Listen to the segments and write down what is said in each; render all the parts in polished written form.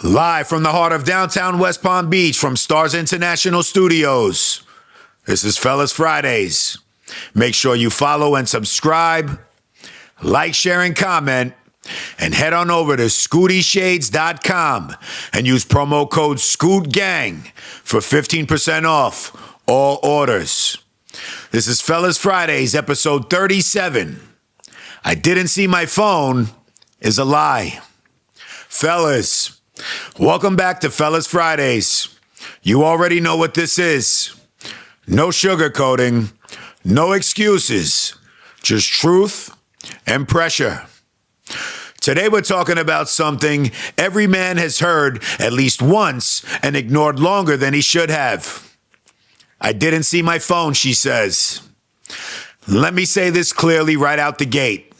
Live from the heart of downtown West Palm Beach from Stars International Studios. This is Fellas Fridays. Make sure you follow and subscribe, like, share, and comment, and head on over to ScootyShades.com and use promo code ScootGang for 15% off all orders. This is Fellas Fridays, episode 37. I didn't see my phone is a lie. Fellas, welcome back to Fellas Fridays. You already know what this is. No sugarcoating, no excuses, just truth and pressure. Today we're talking about something every man has heard at least once and ignored longer than he should have. I didn't see my phone, she says. Let me say this clearly right out the gate.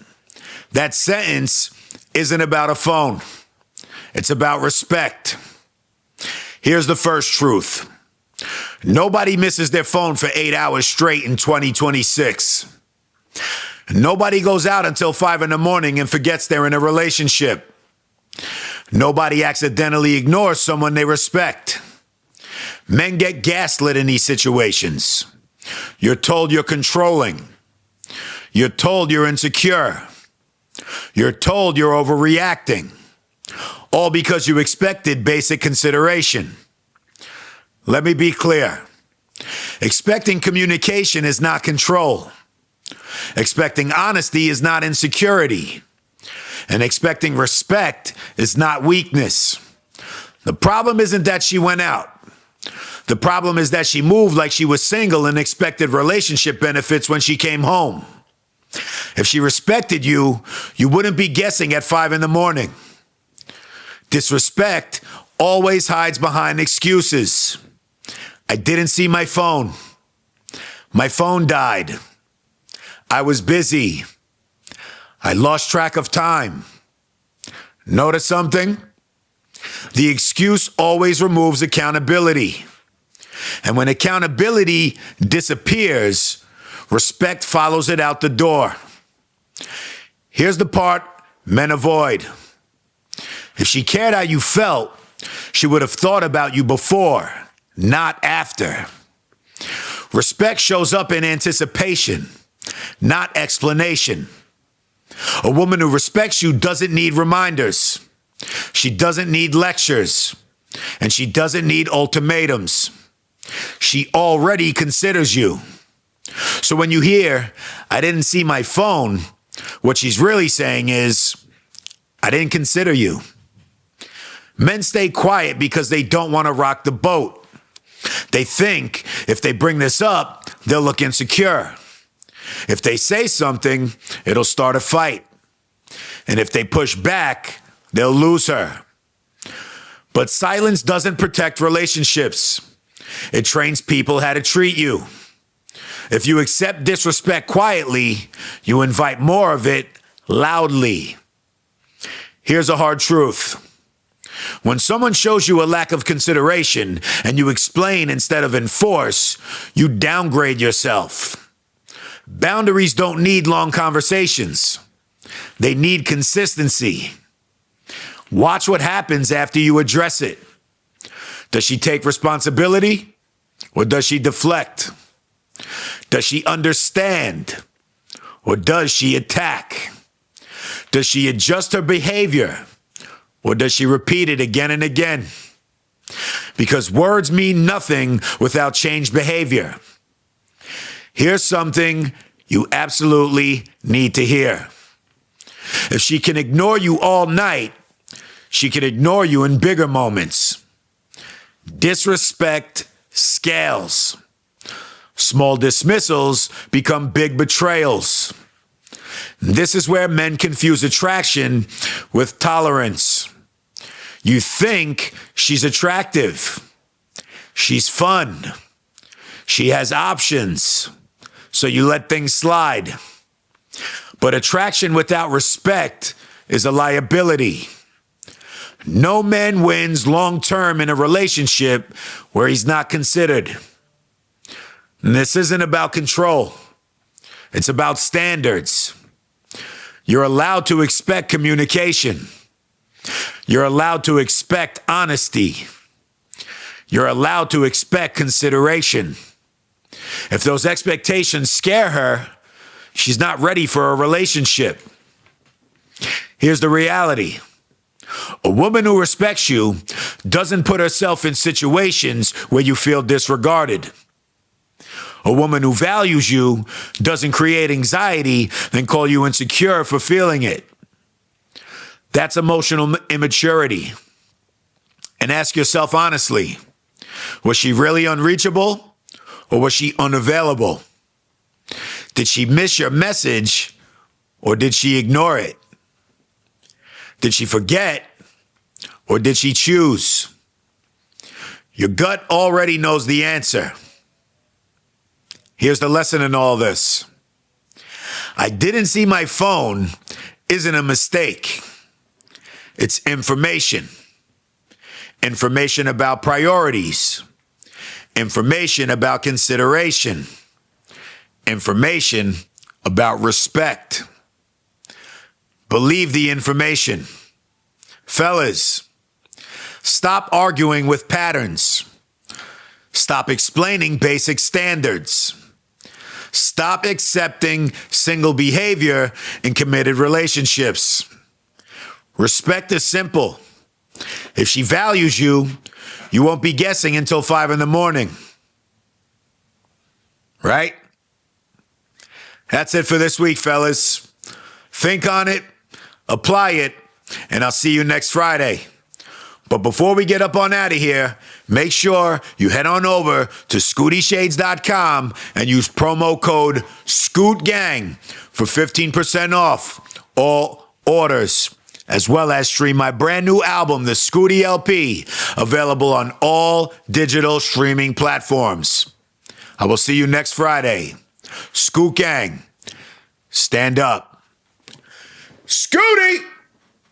That sentence isn't about a phone. It's about respect. Here's the first truth. Nobody misses their phone for 8 hours straight in 2026. Nobody goes out until 5 a.m. and forgets they're in a relationship. Nobody accidentally ignores someone they respect. Men get gaslit in these situations. You're told you're controlling. You're told you're insecure. You're told you're overreacting. All because you expected basic consideration. Let me be clear. Expecting communication is not control. Expecting honesty is not insecurity. And expecting respect is not weakness. The problem isn't that she went out. The problem is that she moved like she was single and expected relationship benefits when she came home. If she respected you, you wouldn't be guessing at 5 a.m. Disrespect always hides behind excuses. I didn't see my phone. My phone died. I was busy. I lost track of time. Notice something? The excuse always removes accountability. And when accountability disappears, respect follows it out the door. Here's the part men avoid. If she cared how you felt, she would have thought about you before, not after. Respect shows up in anticipation, not explanation. A woman who respects you doesn't need reminders. She doesn't need lectures. And she doesn't need ultimatums. She already considers you. So when you hear, I didn't see my phone, what she's really saying is, I didn't consider you. Men stay quiet because they don't want to rock the boat. They think if they bring this up, they'll look insecure. If they say something, it'll start a fight. And if they push back, they'll lose her. But silence doesn't protect relationships. It trains people how to treat you. If you accept disrespect quietly, you invite more of it loudly. Here's a hard truth. When someone shows you a lack of consideration and you explain instead of enforce, you downgrade yourself. Boundaries don't need long conversations. They need consistency. Watch what happens after you address it. Does she take responsibility or does she deflect? Does she understand or does she attack? Does she adjust her behavior or does she repeat it again and again? Because words mean nothing without changed behavior. Here's something you absolutely need to hear. If she can ignore you all night, she can ignore you in bigger moments. Disrespect scales. Small dismissals become big betrayals. This is where men confuse attraction with tolerance. You think she's attractive. She's fun. She has options. So you let things slide. But attraction without respect is a liability. No man wins long-term in a relationship where he's not considered. And this isn't about control. It's about standards. You're allowed to expect communication. You're allowed to expect honesty. You're allowed to expect consideration. If those expectations scare her, she's not ready for a relationship. Here's the reality. A woman who respects you doesn't put herself in situations where you feel disregarded. A woman who values you doesn't create anxiety and call you insecure for feeling it. That's emotional immaturity. And ask yourself honestly, was she really unreachable or was she unavailable? Did she miss your message or did she ignore it? Did she forget or did she choose? Your gut already knows the answer. Here's the lesson in all this. I didn't see my phone isn't a mistake. It's information. Information about priorities. Information about consideration. Information about respect. Believe the information. Fellas, stop arguing with patterns. Stop explaining basic standards. Stop accepting single behavior in committed relationships. Respect is simple. If she values you, you won't be guessing until 5 a.m. Right? That's it for this week, fellas. Think on it, apply it, and I'll see you next Friday. But before we get up on out of here, make sure you head on over to ScootyShades.com and use promo code ScootGang for 15% off all orders, as well as stream my brand new album, The Scooty LP, available on all digital streaming platforms. I will see you next Friday. Scoot Gang, stand up. Scooty!